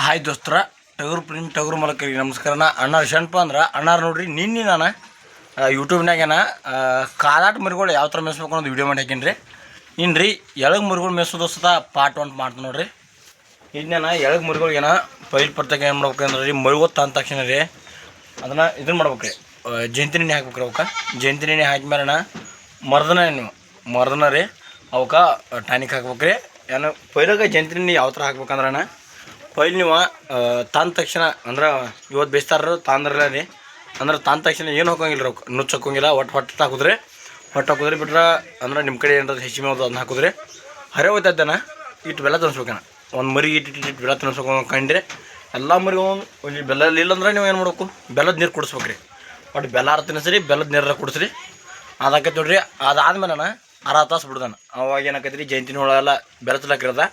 Hi ದೋಸ್ತರ ಟಗರು ಮಲಕರಿಗೆ ನಮಸ್ಕಾರನ ಅಣ್ಣಾರು ಶಣ್ಪ ಅಂದ್ರೆ ಅಣ್ಣಾರು ನೋಡ್ರಿ ನಿನ್ನೆ ನಾನು ಯೂಟ್ಯೂಬ್ನಾಗೇನ ಕಾದಾಟ ಮರಿಗಳು ಯಾವ ಥರ ಮೇಯಿಸ್ಬೇಕು ಅನ್ನೋದು ವೀಡಿಯೋ ಮಾಡಿ ಹಾಕೀನಿ ರೀ ಇನ್ನು ರೀ ಎಳಗ್ ಮರಿಗಳು ಮೇಯಿಸೋದು ಸತ ಪಾರ್ಟ್ 1 ಮಾಡ್ತೀನಿ ನೋಡ್ರಿ ಇದನ್ನ ಎಳಗ್ ಮರಿಗಳಿಗೇನ ಪೈಲ್ ಪರ್ತಕ್ಕೆ ಏನು ಮಾಡ್ಬೇಕಂದ್ರೆ ರೀ ಮರಿಗೊತ್ತ ಅಂದ ತಕ್ಷಣ ರೀ ಅದನ್ನು ಇದನ್ನು ಮಾಡ್ಬೇಕು ರೀ ಜಯಂತಿ ನೆನೆ ಹಾಕ್ಬೇಕು ರೀ ಅವಕ್ಕೆ ಜಯಂತಿ ನೆನೆ ಹಾಕಿದ್ಮೇಲೆ ಮರ್ದನ ರೀ ಅವಕ್ಕೆ ಟಾನಿಕ್ ಹಾಕ್ಬೇಕು ರೀ ಏನು ಪೈಲಾಗ ಜಯಂತಿ ನೆನೆ ಯಾವ ಥರ ಹಾಕ್ಬೇಕಂದ್ರೆ ಪೈಲ್ ನೀವು ತಂದ ತಕ್ಷಣ ಅಂದ್ರೆ ಇವತ್ತು ಬೇಯಿಸ್ತಾರ ತಂದ್ರಲ್ಲ ರೀ ಅಂದ್ರೆ ತಂದ ತಕ್ಷಣ ಏನು ಹಾಕೋಂಗಿಲ್ಲ ರೀ ನುಚ್ಚು ಹಾಕೋಂಗಿಲ್ಲ ಹೊಟ್ಟು ಹಾಕಿದ್ರಿ ಬಿಟ್ರೆ ಅಂದ್ರೆ ನಿಮ್ಮ ಕಡೆ ಏನಾದ್ರು ಹೆಚ್ಚಿಗೆ ಮಾಡೋದು ಅದನ್ನ ಹಾಕಿದ್ರಿ ಹರೆ ಹೋಯ್ತದ್ದನ ಇಟ್ಟು ಬೆಲ್ಲ ತಿನ್ಸ್ಬೇಕನ ಒಂದು ಮರಿ ಇಟ್ಟು ಬೆಲ್ಲ ತಿನ್ಸ್ಬೇಕು ಕಂಡ್ರೆ ಎಲ್ಲ ಮರಿಗೂ ಒಂದು ಬೆಲ್ಲ ಇಲ್ಲಂದ್ರೆ ನೀವು ಏನು ಮಾಡ್ಬೇಕು ಬೆಲ್ಲದ ನೀರು ಕುಡಿಸ್ಬೇಕು ರೀ ಒಟ್ಟು ಬೆಲ್ಲ ತಿನ್ನಿಸ್ರಿ ಬೆಲ್ಲದ ನೀರ ಕುಡಿಸ್ರಿ ಅದಾಕೈತೆ ನೋಡ್ರಿ ಅದಾದ್ಮೇಲೆ ಅರ್ಧ ತಾಸು ಬಿಡ್ದಾನ ಅವಾಗ ಏನಾಕೈತೆ ರೀ ಜಯಂತಿನ ಹುಳೆಲ್ಲ ಬೆಲ್ಲ ತಿನ್ನಕಿರೋದ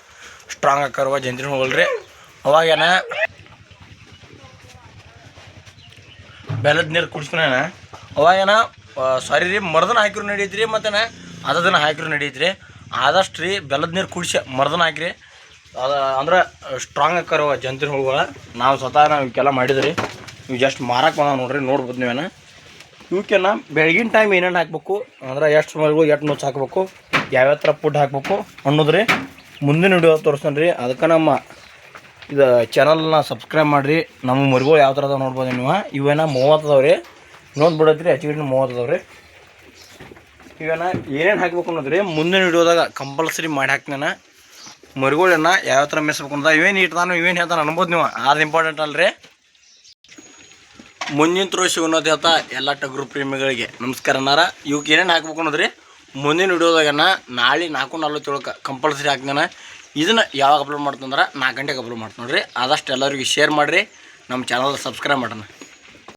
ಸ್ಟ್ರಾಂಗ್ ಹಾಕರುವ ಜಯಂತಿನ ಹೋಗಲ್ರಿ ಅವಾಗೇನ ಬೆಲ್ಲದ ನೀರು ಕುಡಿಸ್ಕೊಂಡ ಅವಾಗೇನ ಸಾರಿ ರೀ ಮರ್ದನ ಹಾಕಿರು ನಡೀತ್ರಿ ಮತ್ತು ಅದನ್ನ ಹಾಕಿರು ನಡೀತ್ರಿ ಆದಷ್ಟು ರೀ ಬೆಲ್ಲದ ನೀರು ಕುಡಿಸಿ ಮರ್ದನ ಹಾಕಿರಿ ಅದು ಅಂದ್ರೆ ಸ್ಟ್ರಾಂಗ್ ಹಾಕರುವ ಜಂತಿನ ಹುಳುಗಳ ನಾವು ಸ್ವತಃ ಇವಕ್ಕೆಲ್ಲ ಮಾಡಿದ್ರಿ ಇವು ಜಸ್ಟ್ ಮಾರಕ್ಕೆ ಬಂದ ನೋಡ್ರಿ ನೋಡ್ಬೋದು ನೀವೇನ ಇವಕ್ಕೆನ ಬೆಳಗಿನ ಟೈಮ್ ಏನೇನು ಹಾಕ್ಬೇಕು ಅಂದ್ರೆ ಎಷ್ಟು ಮರಿಗಳು ಎಷ್ಟು ನುಚ್ಚು ಹಾಕ್ಬೇಕು ಯಾವ್ಯಾವ ಥರ ಫುಡ್ ಹಾಕ್ಬೇಕು ಅನ್ನೋದ್ರಿ ಮುಂದಿನ ವಿಡಿಯೋ ತೋರಿಸ್ತಾನೆ ರೀ ಅದಕ್ಕೆ ನಮ್ಮ ಇದು ಚಾನಲ್ನ ಸಬ್ಸ್ಕ್ರೈಬ್ ಮಾಡಿರಿ ನಮ್ಮ ಮರಿಗಳು ಯಾವ ಥರ ಅದಾವೆ ನೋಡ್ಬೋದು ನೀವು ಇವೇನ 30 ಅದಾವೆ ರೀ ಇನ್ನೊಂದು ಬಿಡತ್ರಿ ಹೆಚ್ಚಿಗೆ 30 ಅದಾವೆ ರೀ ಇವೇನ ಏನೇನು ಹಾಕ್ಬೇಕು ಅನ್ನೋದ್ರಿ ಮುಂದಿನ ವಿಡಿಯೋದಾಗ ಕಂಪಲ್ಸರಿ ಮಾಡಿ ಹಾಕ್ತಾನೆ ಮರಿಗಳನ್ನ ಯಾವ ಥರ ಮೇಯಿಸ್ಬೇಕು ಅಂತ ಇವೇನು ಹೇಳ್ತಾನೆ ಅನ್ಬೋದು ನೀವು ಅದು ಇಂಪಾರ್ಟೆಂಟ್ ಅಲ್ರಿ ಮುಂದಿನ ತೋರಿಸಿ ಅನ್ನೋದು ಹೇಳ್ತಾ ಎಲ್ಲ ಟಗರು ಪ್ರೇಮಿಗಳಿಗೆ ನಮಸ್ಕಾರ ಅನ್ನಾರ ಇವಕ್ಕೆ ಏನೇನು ಹಾಕ್ಬೇಕು ಅನ್ನೋದ್ರಿ ಮುಂದಿನ ವಿಡಿಯೋದಾಗನ ನಾಳೆ 4:47 ಕಂಪಲ್ಸರಿ ಹಾಕ್ತಾನೆ ಇದನ್ನು ಯಾವಾಗ ಅಪ್ಲೋಡ್ ಮಾಡ್ತಂದ್ರೆ 4 ಗಂಟೆಗೆ ಅಪ್ಲೋಡ್ ಮಾಡ್ತೀನಿ ನೋಡ್ರಿ ಆದಷ್ಟು ಎಲ್ಲರಿಗೂ ಶೇರ್ ಮಾಡಿರಿ ನಮ್ಮ ಚಾನಲ್ ಸಬ್ಸ್ಕ್ರೈಬ್ ಮಾಡೋಣ.